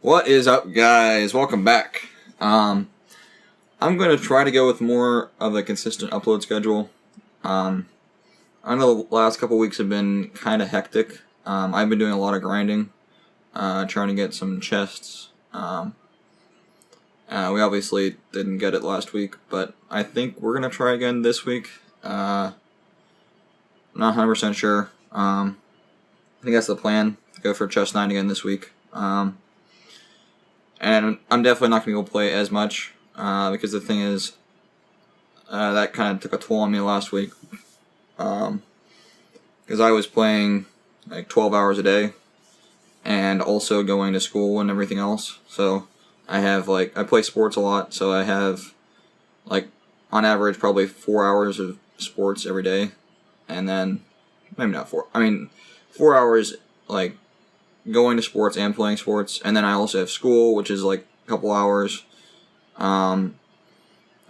What is up, guys? Welcome back. I'm going to try to go with more of a consistent upload schedule. I know the last couple weeks have been kind of hectic. I've been doing a lot of grinding, trying to get some chests. We obviously didn't get it last week, but I think we're going to try again this week. Not 100% sure. I think that's the plan, to go for chest 9 again this week. And I'm definitely not going to go play as much, because the thing is, that kind of took a toll on me last week. Because I was playing like 12 hours a day, and also going to school and everything else. So I play sports a lot, so I have, like, on average, probably 4 hours of sports every day. And then, maybe not 4, 4 hours, like, going to sports and playing sports, and then I also have school, which is like a couple hours, and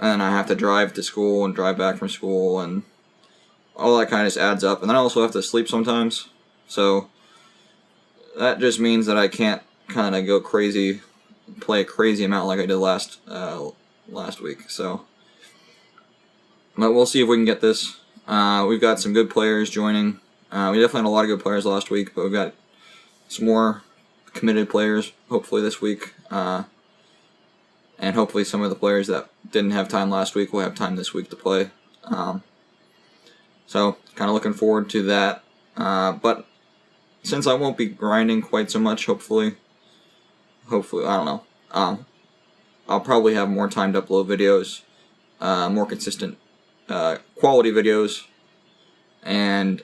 then I have to drive to school and drive back from school, and all that kind of just adds up, and then I also have to sleep sometimes, so that just means that I can't kind of go crazy, play a crazy amount like I did last week, so, but we'll see if we can get this. We've got some good players joining. We definitely had a lot of good players last week, but we've got some more committed players, hopefully this week, and hopefully some of the players that didn't have time last week will have time this week to play. So, kind of looking forward to that, but since I won't be grinding quite so much, hopefully, I don't know, I'll probably have more time to upload videos, more consistent, quality videos, and,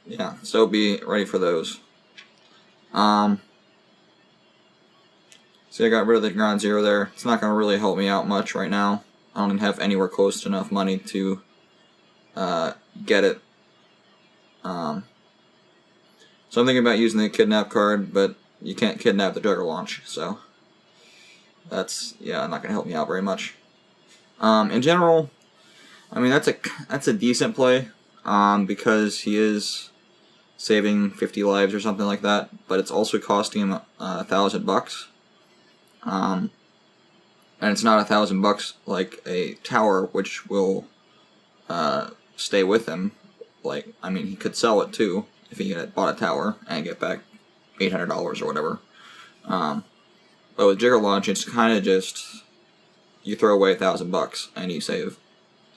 yeah, so be ready for those. So I got rid of the ground zero there. It's not going to really help me out much right now. I don't even have anywhere close to enough money to get it. So I'm thinking about using the kidnap card, but you can't kidnap the Jugger launch, so that's, yeah, not going to help me out very much. In general, that's a decent play, because he is saving 50 lives or something like that, but it's also costing him $1,000. And it's not $1,000 like a tower, which will stay with him. Like, he could sell it too if he had bought a tower and get back $800 or whatever. But with Jigger Launch, it's kind of just, you throw away $1,000 and you save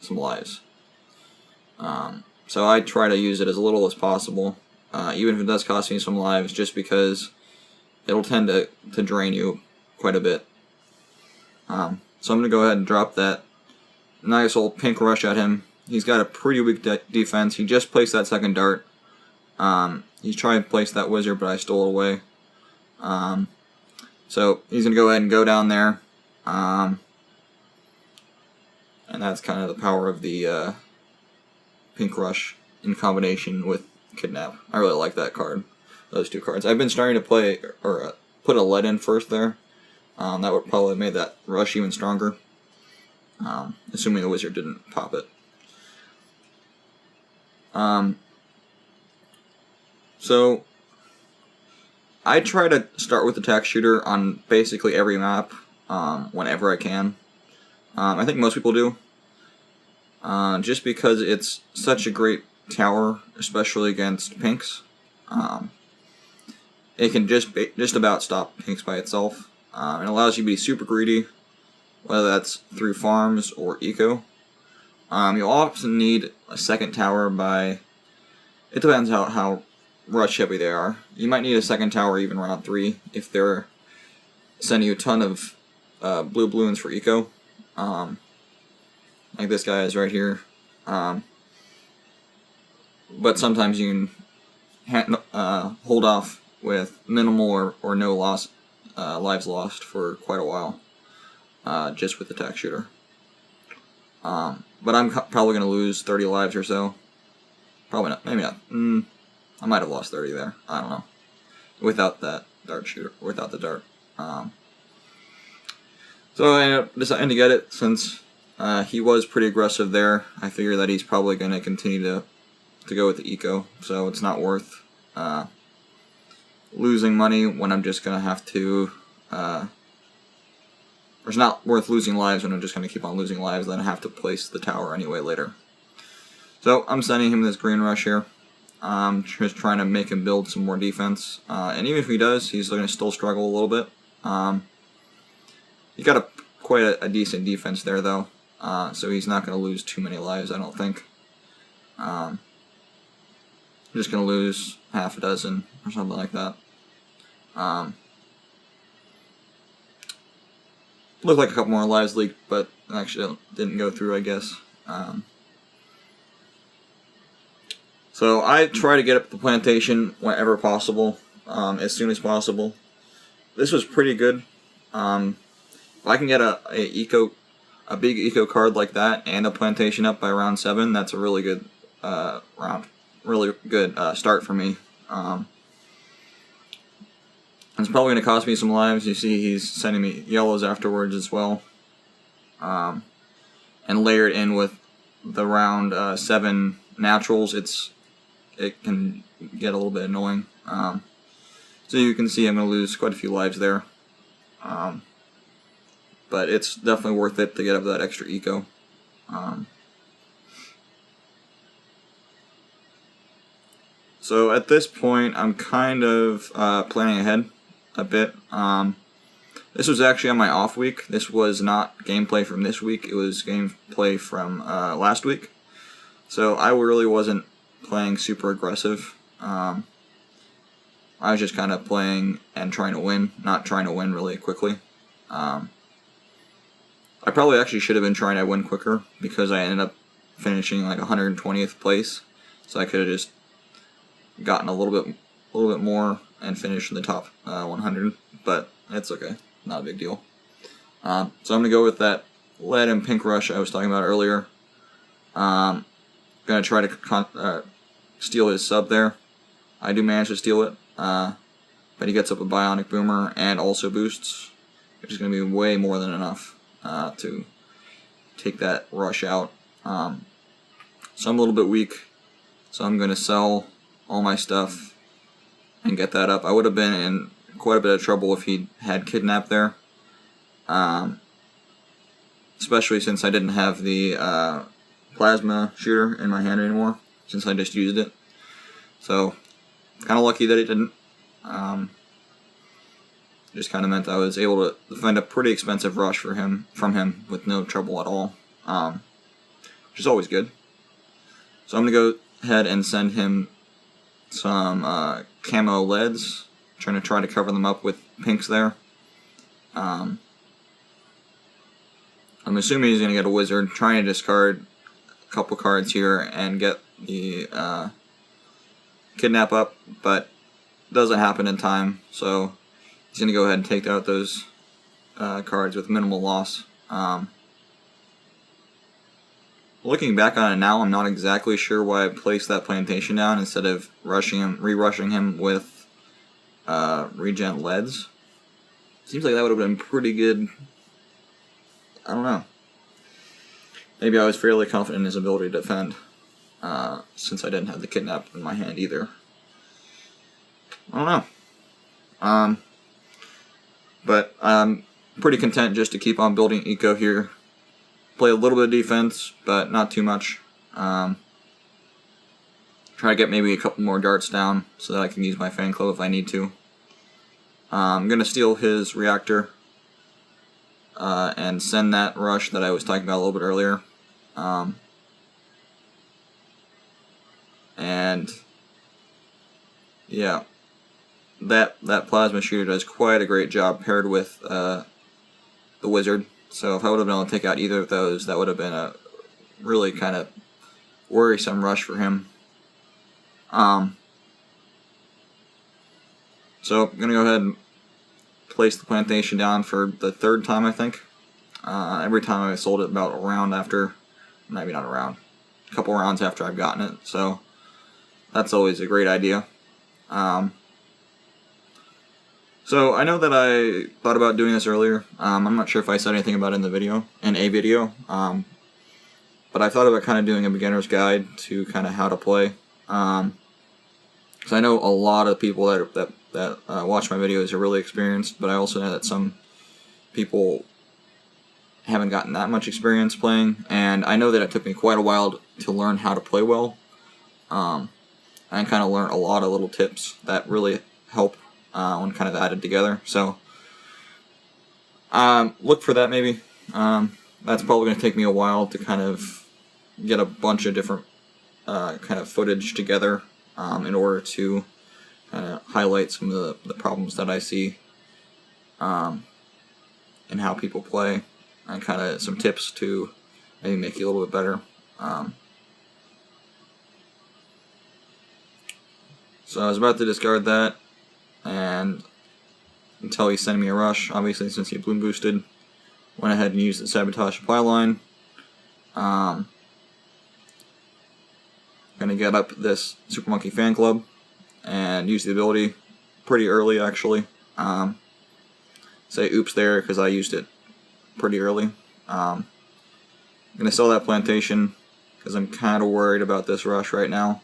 some lives. So I try to use it as little as possible, even if it does cost me some lives, just because it'll tend to drain you quite a bit. So I'm going to go ahead and drop that nice old pink rush at him. He's got a pretty weak defense. He just placed that second dart. He's trying to place that wizard, but I stole it away. So he's going to go ahead and go down there. And that's kind of the power of the Pink Rush in combination with Kidnap. I really like that card, those two cards. I've been starting to play, or put a lead in first there. That would probably make that rush even stronger, assuming the wizard didn't pop it. So I try to start with attack shooter on basically every map, whenever I can. I think most people do. Just because it's such a great tower, especially against pinks. It can just about stop pinks by itself. It allows you to be super greedy, whether that's through farms or eco. You'll often need a second tower by, it depends how rush heavy they are. You might need a second tower even round 3 if they're sending you a ton of blue balloons for eco. Like this guy is right here. But sometimes you can hold off with minimal or no lives lost for quite a while, just with the attack shooter. But I'm probably going to lose 30 lives or so. Probably not, maybe not. I might have lost 30 there, I don't know. Without that dart shooter, without the dart. So I ended up deciding to get it since he was pretty aggressive there. I figure that he's probably going to continue to go with the eco, so it's not worth losing money when I'm just going to have to, it's not worth losing lives when I'm just going to keep on losing lives, then I have to place the tower anyway later. So I'm sending him this green rush here. Just trying to make him build some more defense. And even if he does, he's going to still struggle a little bit. He got quite a decent defense there, though. So he's not going to lose too many lives, I don't think. I'm just going to lose half a dozen or something like that. Looked like a couple more lives leaked, but actually didn't go through, I guess. So I try to get up the plantation whenever possible, as soon as possible. This was pretty good. If I can get a big eco card like that and a plantation up by round 7, that's a really good start for me. It's probably going to cost me some lives. You see he's sending me yellows afterwards as well. And layered in with the round 7 naturals, it can get a little bit annoying. So you can see I'm going to lose quite a few lives there. But it's definitely worth it to get up that extra eco. So at this point, I'm kind of planning ahead a bit. This was actually on my off week. This was not gameplay from this week. It was gameplay from last week. So I really wasn't playing super aggressive. I was just kind of playing and trying to win, not trying to win really quickly. I probably actually should have been trying to win quicker because I ended up finishing like 120th place. So I could have just gotten a little bit more and finished in the top 100, but it's okay, not a big deal. So I'm gonna go with that lead and pink rush I was talking about earlier. Gonna try to steal his sub there. I do manage to steal it, but he gets up a bionic boomer and also boosts, which is gonna be way more than enough to take that rush out. So I'm a little bit weak, so I'm gonna sell all my stuff and get that up. I would have been in quite a bit of trouble if he had kidnapped there, especially since I didn't have the plasma shooter in my hand anymore, since I just used it. So kind of lucky that it didn't. Just kind of meant I was able to defend a pretty expensive rush from him with no trouble at all, which is always good. So I'm gonna go ahead and send him some camo leads, try to cover them up with pinks there. I'm assuming he's going to get a wizard, trying to discard a couple cards here and get the kidnap up, but it doesn't happen in time, so he's going to go ahead and take out those cards with minimal loss. Looking back on it now, I'm not exactly sure why I placed that plantation down instead of re-rushing him with regen leads. Seems like that would have been pretty good. I don't know. Maybe I was fairly confident in his ability to defend, since I didn't have the kidnap in my hand either. I don't know. But I'm pretty content just to keep on building eco here. Play a little bit of defense, but not too much. Try to get maybe a couple more darts down so that I can use my fan club if I need to. I'm going to steal his reactor and send that rush that I was talking about a little bit earlier. And yeah, that plasma shooter does quite a great job paired with the wizard. So if I would have been able to take out either of those, that would have been a really kind of worrisome rush for him. So I'm going to go ahead and place the plantation down for the 3rd time, I think. Every time I sold it about a round after, maybe not a round, a couple rounds after I've gotten it. So that's always a great idea. So I know that I thought about doing this earlier. I'm not sure if I said anything about it in a video, but I thought about kind of doing a beginner's guide to kind of how to play. So I know a lot of people that that watch my videos are really experienced, but I also know that some people haven't gotten that much experience playing, and I know that it took me quite a while to learn how to play well. I kind of learned a lot of little tips that really help when kind of added together. So look for that maybe. That's probably going to take me a while to kind of get a bunch of different kind of footage together in order to highlight some of the problems that I see in how people play, and kind of some tips to maybe make you a little bit better. So I was about to discard that, and until he sent me a rush, obviously since he bloom boosted, went ahead and used the Sabotage Supply Line. Gonna get up this Super Monkey Fan Club and use the ability pretty early, actually. Say oops there because I used it pretty early. I'm gonna sell that plantation because I'm kind of worried about this rush right now.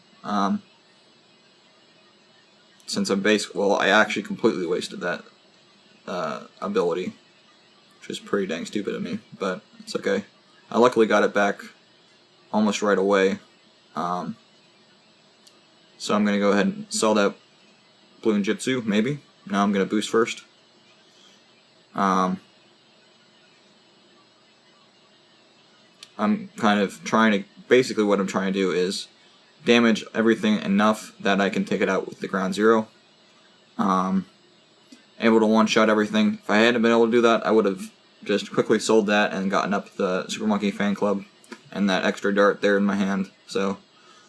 Since I actually completely wasted that ability, which is pretty dang stupid of me, but it's okay. I luckily got it back almost right away. So I'm going to go ahead and sell that Blue Ninjutsu, maybe. Now I'm going to boost first. I'm kind of trying to, basically what I'm trying to do is damage everything enough that I can take it out with the Ground Zero. Able to one-shot everything. If I hadn't been able to do that, I would have just quickly sold that and gotten up the Super Monkey Fan Club and that extra dart there in my hand. So,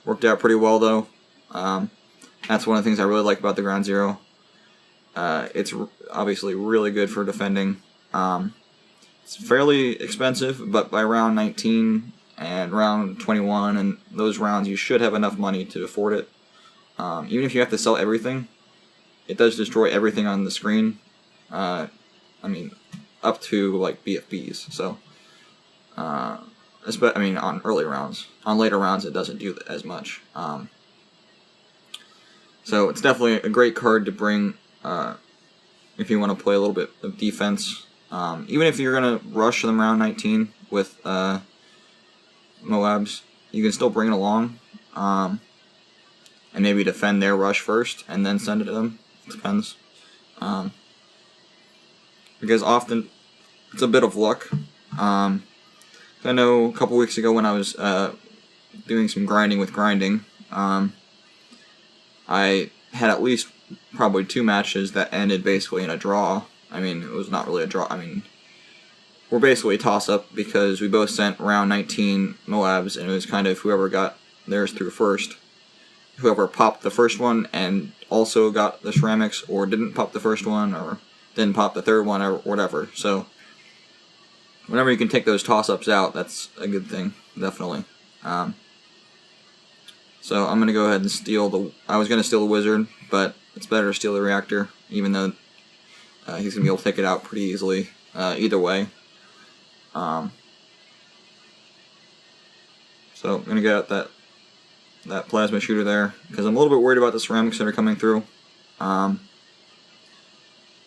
worked out pretty well though. That's one of the things I really like about the Ground Zero. It's obviously really good for defending. It's fairly expensive, but by round 19 and round 21 and those rounds, you should have enough money to afford it. Even if you have to sell everything, it does destroy everything on the screen. I mean, up to like BFBs. So, I mean, on early rounds. On later rounds, it doesn't do as much. So it's definitely a great card to bring if you want to play a little bit of defense. Even if you're going to rush them round 19 with Moabs, you can still bring it along and maybe defend their rush first and then send it to them. It depends. Because often it's a bit of luck. I know a couple weeks ago when I was doing some grinding with grinding, I had at least probably 2 matches that ended basically in a draw. I mean, it was not really a draw. I mean, we're basically a toss-up because we both sent round 19 Moabs, and it was kind of whoever got theirs through first. Whoever popped the first one and also got the ceramics, or didn't pop the first one, or didn't pop the third one, or whatever. So, whenever you can take those toss-ups out, that's a good thing, definitely. So I'm going to go ahead and steal the... I was going to steal the wizard, but it's better to steal the reactor, even though he's going to be able to take it out pretty easily either way. So I'm going to get out that plasma shooter there, because I'm a little bit worried about the ceramics that are coming through.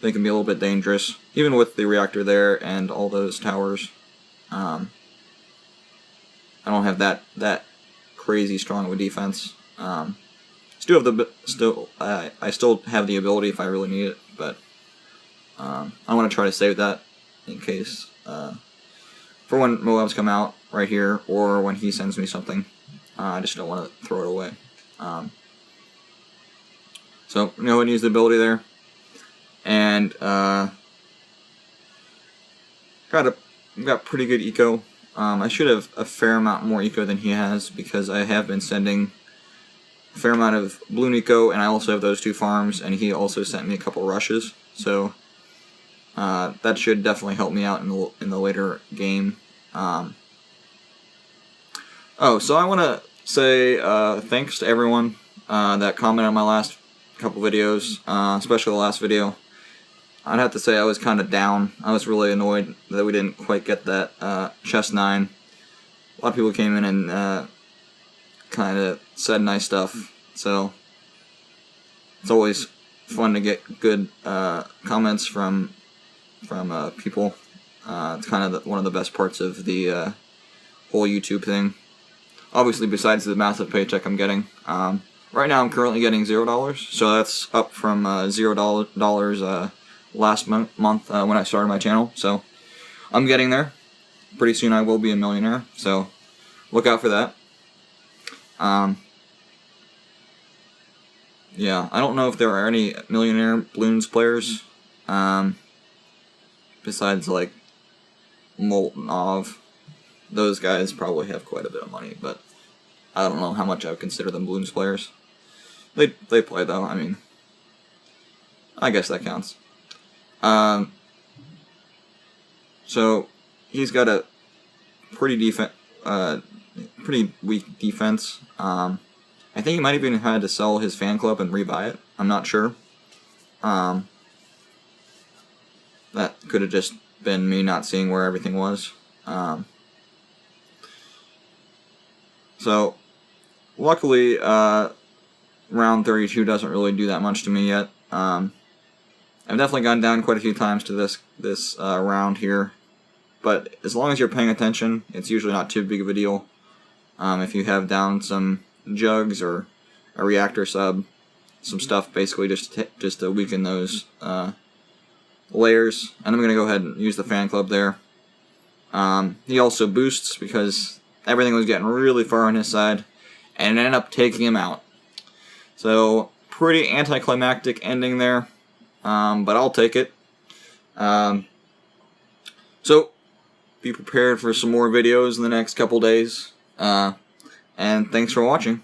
They can be a little bit dangerous, even with the reactor there and all those towers. I don't have that crazy strong of a defense. I still have the ability if I really need it, but I want to try to save that in case for when Moabs come out right here, or when he sends me something. I just don't want to throw it away. So I'm going to use the ability there, and got pretty good eco. I should have a fair amount more eco than he has, because I have been sending a fair amount of balloon eco, and I also have those 2 farms, and he also sent me a couple rushes, so that should definitely help me out in the later game. So I want to say thanks to everyone that commented on my last couple videos, especially the last video. I'd have to say I was kind of down. I was really annoyed that we didn't quite get that chest 9. A lot of people came in and kind of said nice stuff, so it's always fun to get good comments from people. It's kind of one of the best parts of the whole YouTube thing. Obviously, besides the massive paycheck I'm getting. Right now I'm currently getting $0, so that's up from $0 last month when I started my channel. So I'm getting there. Pretty soon I will be a millionaire, so look out for that. Yeah, I don't know if there are any millionaire balloons players besides like Moltenov. Those guys probably have quite a bit of money, but I don't know how much I would consider them balloons players. They play though. I mean, I guess that counts. So he's got a pretty weak defense. I think he might have even had to sell his fan club and rebuy it. I'm not sure. That could have just been me not seeing where everything was. So luckily, round 32 doesn't really do that much to me yet. I've definitely gone down quite a few times to this round here, but as long as you're paying attention, it's usually not too big of a deal. If you have down some jugs or a reactor sub, some stuff basically just to weaken those layers, and I'm gonna go ahead and use the fan club there. He also boosts because everything was getting really far on his side, and it ended up taking him out. So, pretty anticlimactic ending there, but I'll take it. So, be prepared for some more videos in the next couple days, and thanks for watching.